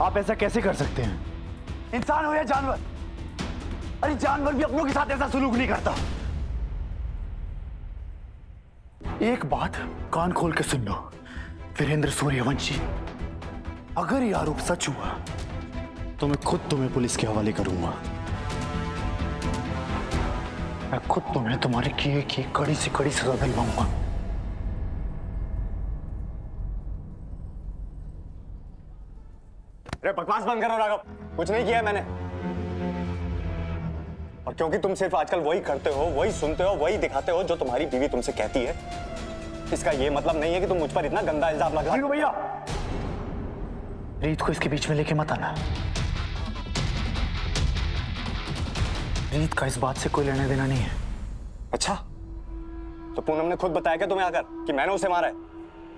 आप ऐसा कैसे कर सकते हैं? इंसान हो या जानवर? अरे जानवर भी अपनों के साथ ऐसा सलूक नहीं करता। एक बात कान खोल के सुन लो वीरेंद्र सूर्यवंशी, अगर ये आरोप सच हुआ तो मैं खुद तुम्हें पुलिस के हवाले करूंगा। मैं खुद तुम्हें तुम्हारे किए की कड़ी से कड़ी सजा दिलवाऊंगा। अरे बकवास बंद करो राघव, कुछ नहीं किया मैंने। और क्योंकि तुम सिर्फ आजकल वही करते हो, वही सुनते हो, वही दिखाते हो जो तुम्हारी बीवी तुमसे कहती है, इसका ये मतलब नहीं है कि तुम मुझ पर इतना गंदा इल्जाम लगा। भैया, रीत को इसके बीच में लेके मत आना। रीत का इस बात से कोई लेना देना नहीं है। अच्छा, तो पूनम ने खुद बताया क्या तुम्हें आकर कि मैंने उसे मारा है?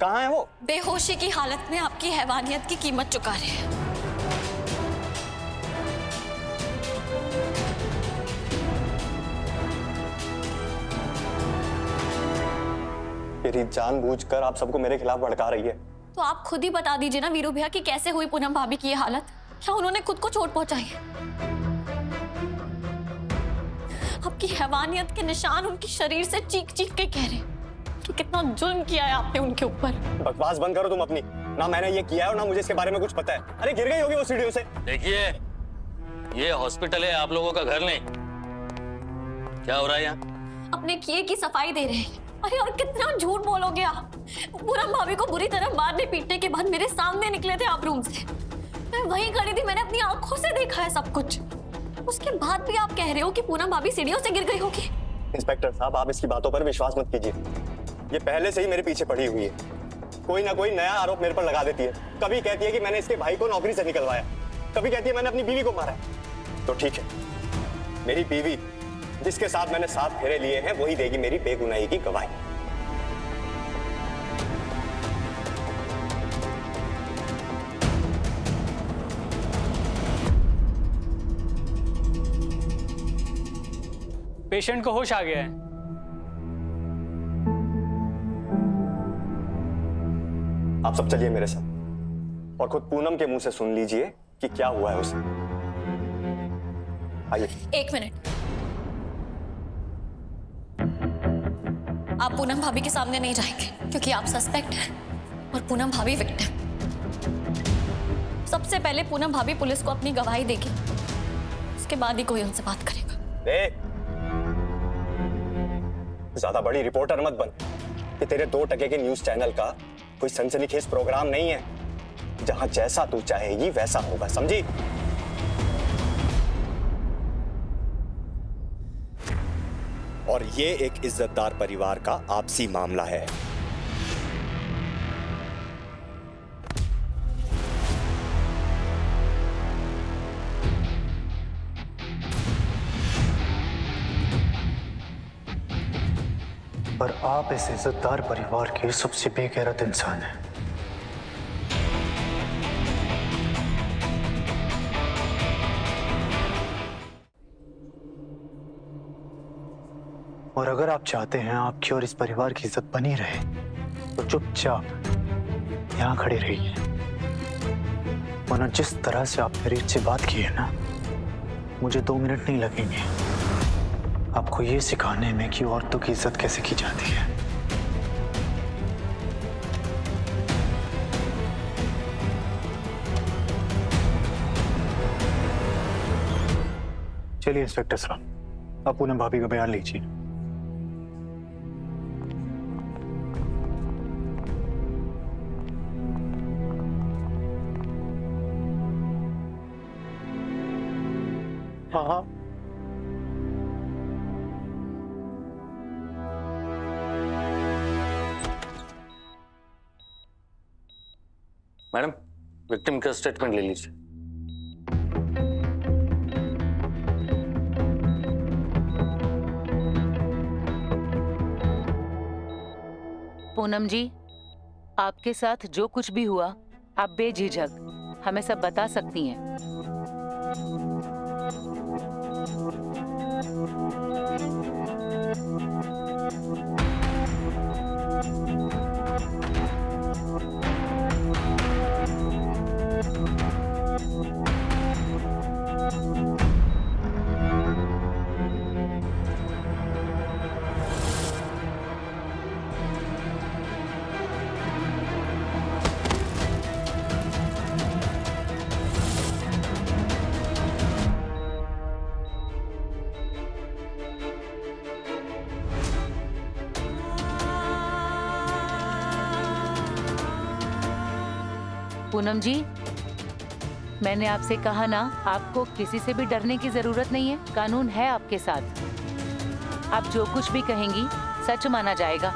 कहाँ है वो? बेहोशी की हालत में आपकी हैवानियत की कीमत चुका रहे हैं। ये रीत जानबूझकर आप सबको मेरे खिलाफ भड़का रही है। तो आप खुद ही बता दीजिए ना वीरू भैया कि कैसे हुई पूनम भाभी की ये हालत। क्या उन्होंने खुद को चोट पहुंचाई है? आपकी हैवानियत के निशान उनके शरीर से चीख चीख के कह रहे हैं कि कितना जुल्म किया है आपने उनके ऊपर। बकवास बंद करो तुम अपनी। ना मैंने ये किया है और ना मुझे इसके बारे में कुछ पता है। अरे गिर गई होगी वो सीढ़ियों से। देखिए, ये हॉस्पिटल है, आप लोगों का घर नहीं। क्या हो रहा है यहाँ? अपने किए की सफाई दे रहे हैं। अरे और कितना झूठ बोलोगे आप। पूनम भाभी को बुरी तरह मारने पीटने के बाद मेरे सामने निकले थे आप रूम से। मैं वहीं खड़ी थी, मैंने अपनी आंखों से देखा है सब कुछ। उसके बाद भी आप कह रहे हो कि पूनम भाभी सीढ़ियों से गिर गई होगी। इंस्पेक्टर साहब, आप इसकी बातों पर विश्वास मत कीजिए। ये पहले से ही मेरे पीछे पड़ी हुई है। कोई ना कोई नया आरोप मेरे पर लगा देती है। कभी कहती है कि मैंने इसके भाई को नौकरी से निकलवाया, कभी कहती है मैंने अपनी बीवी को मारा। तो ठीक है, मेरी बीवी जिसके साथ मैंने 7 फेरे लिए हैं वही देगी मेरी बेगुनाही की गवाही। पेशेंट को होश आ गया है। आप सब चलिए मेरे साथ और खुद पूनम के मुंह से सुन लीजिए कि क्या हुआ है उसे। आइए। 1 मिनट, आप पूनम भाभी के सामने नहीं जाएंगे क्योंकि आप सस्पेक्ट हैं और पूनम भाभी विक्टिम। सबसे पहले पूनम भाभी पुलिस को अपनी गवाही देगी, उसके बाद ही कोई उनसे बात करेगा। ज्यादा बड़ी रिपोर्टर मत बन कि तेरे 2 टके के न्यूज चैनल का कोई सनसनीखेज प्रोग्राम नहीं है जहां जैसा तू चाहेगी वैसा होगा, समझी? और ये एक इज्जतदार परिवार का आपसी मामला है। पर आप इस इज्जतदार परिवार के सबसे बेगैरत इंसान हैं। और अगर आप चाहते हैं आपकी और इस परिवार की इज्जत बनी रहे तो चुपचाप यहां खड़े रहिए, वरना जिस तरह से आपने रीत से बात की है ना, मुझे 2 मिनट नहीं लगेंगे आपको ये सिखाने में कि औरतों की इज्जत कैसे की जाती है। चलिए इंस्पेक्टर साहब, आप पूनम भाभी का बयान लीजिए। हाँ हाँ, मैडम, विक्टिम का स्टेटमेंट ले लीजिए। पूनम जी, आपके साथ जो कुछ भी हुआ आप बेझिझक हमें सब बता सकती हैं। पूनम जी, मैंने आपसे कहा ना, आपको किसी से भी डरने की जरूरत नहीं है। कानून है आपके साथ। आप जो कुछ भी कहेंगी सच माना जाएगा।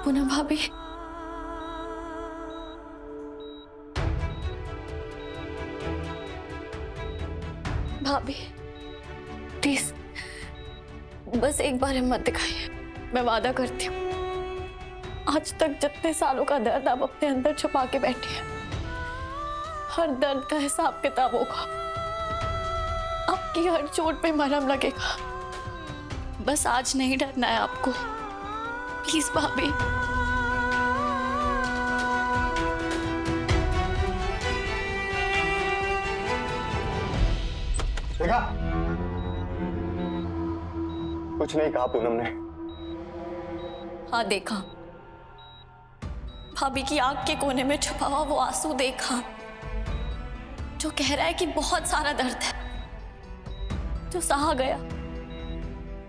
पूनम भाभी, भाभी प्लीज बस एक बार हिम्मत दिखाइए। मैं वादा करती हूँ, आज तक जितने सालों का दर्द आप अपने अंदर छुपा के बैठे हैं, हर दर्द का हिसाब किताब होगा। आपकी हर चोट पे मरहम लगेगा। बस आज नहीं डरना है आपको, प्लीज भाभी। देखा? कुछ नहीं कहा पूनम ने। हाँ देखा, भाभी की आंख के कोने में छुपा हुआ वो आंसू देखा, जो कह रहा है कि बहुत सारा दर्द है, जो सहा गया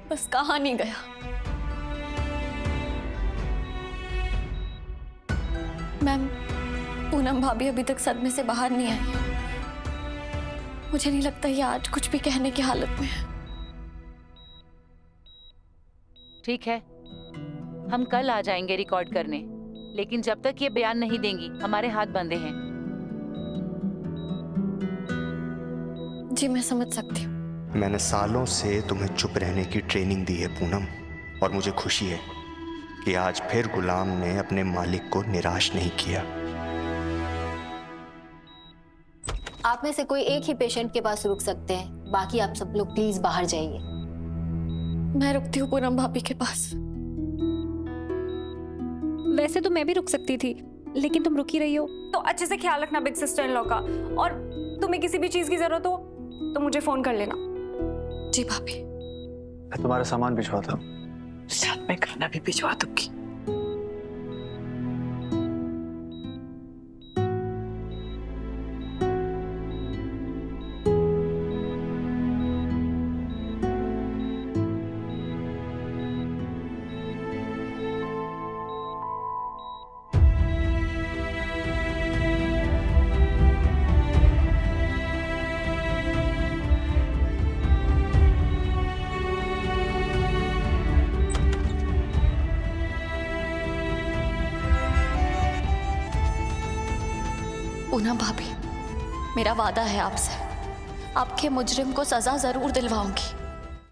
बस कहा नहीं गया। मैम, पूनम भाभी अभी तक सदमे से बाहर नहीं आई। मुझे नहीं लगता ये आज कुछ भी कहने की हालत में है। ठीक है, हम कल आ जाएंगे रिकॉर्ड करने, लेकिन जब तक ये बयान नहीं देंगी हमारे हाथ बंधे हैं। जी मैं समझ सकती हूँ। मैंने सालों से तुम्हें चुप रहने की ट्रेनिंग दी है पूनम, और मुझे खुशी है कि आज फिर गुलाम ने अपने मालिक को निराश नहीं किया। आप में से कोई एक ही पेशेंट के पास रुक सकते हैं, बाकी आप सब लोग प्लीज बाहर जाइए। मैं रुकती हूँ पूनम भाभी के पास। वैसे तो मैं भी रुक सकती थी, लेकिन तुम रुक ही रही हो तो अच्छे से ख्याल रखना बिग सिस्टर इन लॉ का, और तुम्हें किसी भी चीज की जरूरत हो तो मुझे फोन कर लेना। जी भाभी। मैं तुम्हारा सामान भिजवाता हूँ, साथ में खाना भी भिजवा दूंगी। पूनम भाभी, मेरा वादा है आपसे, आपके मुजरिम को सजा जरूर दिलवाऊंगी।